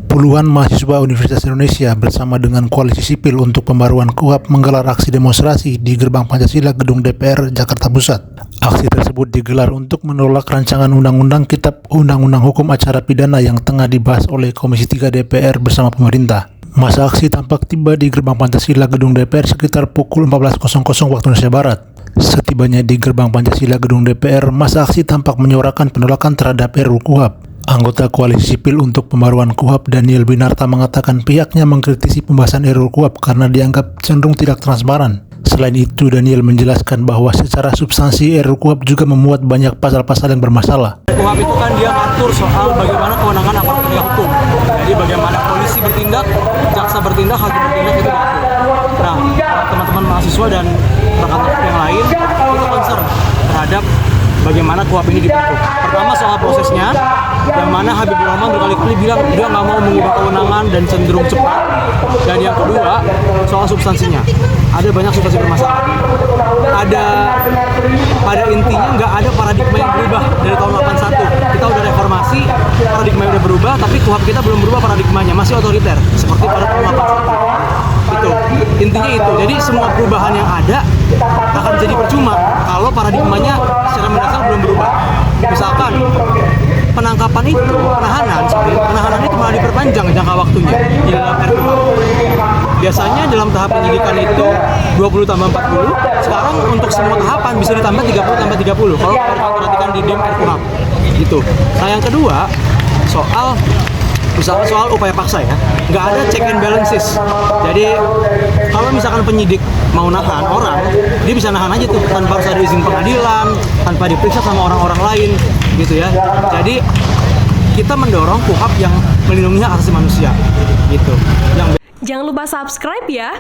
Puluhan mahasiswa Universitas Indonesia bersama dengan Koalisi Sipil untuk Pembaruan KUHP menggelar aksi demonstrasi di Gerbang Pancasila Gedung DPR Jakarta Pusat. Aksi tersebut digelar untuk menolak rancangan Undang-Undang Kitab Undang-Undang Hukum Acara Pidana yang tengah dibahas oleh Komisi 3 DPR bersama pemerintah. Masa aksi tampak tiba di Gerbang Pancasila Gedung DPR sekitar pukul 14.00 waktu Indonesia Barat. Setibanya di Gerbang Pancasila Gedung DPR, masa aksi tampak menyuarakan penolakan terhadap RUU KUHP. Anggota Koalisi Sipil untuk Pembaruan KUHP Daniel Winarta mengatakan pihaknya mengkritisi pembahasan RUU KUHP karena dianggap cenderung tidak transparan. Selain itu, Daniel menjelaskan bahwa secara substansi RUU KUHP juga memuat banyak pasal-pasal yang bermasalah. KUHP itu kan dia mengatur soal bagaimana kewenangan aparat penegak hukum. Jadi bagaimana polisi bertindak, jaksa bertindak, hakim bertindak itu diatur. Nah, teman-teman mahasiswa dan rekan-rekan yang lain itu concern terhadap bagaimana KUHP ini dibentuk. Pertama soal prosesnya, yang mana Habibur Rahman berkali-kali bilang dia nggak mau mengubah kewenangan dan cenderung cepat. Dan yang kedua soal substansinya, ada banyak substansi bermasalah. Pada intinya nggak ada paradigma yang berubah dari tahun 81. Kita udah reformasi, paradigma udah berubah, tapi KUHP kita belum berubah paradigmanya, masih otoriter seperti pada tahun 81. Itu intinya itu. Jadi semua perubahan yang ada akan jadi percuma kalau paradigmanya secara mendasar belum berubah. Misalkan penangkapan itu, penahanan itu malah diperpanjang jangka waktunya di dalam RUU. Biasanya dalam tahap penyidikan itu 20 tambah 40, sekarang untuk semua tahapan bisa ditambah 30 tambah 30 kalau perhatikan di DEM RUU. Gitu. Nah yang kedua, misalkan soal upaya paksa ya, nggak ada check and balances. Jadi kalau misalkan penyidik mau nahan orang, dia bisa nahan aja tuh tanpa harus ada izin pengadilan, tanpa diperiksa sama orang-orang lain, gitu ya. Jadi kita mendorong KUHP yang melindungi hak asasi manusia, gitu. Jangan lupa subscribe ya.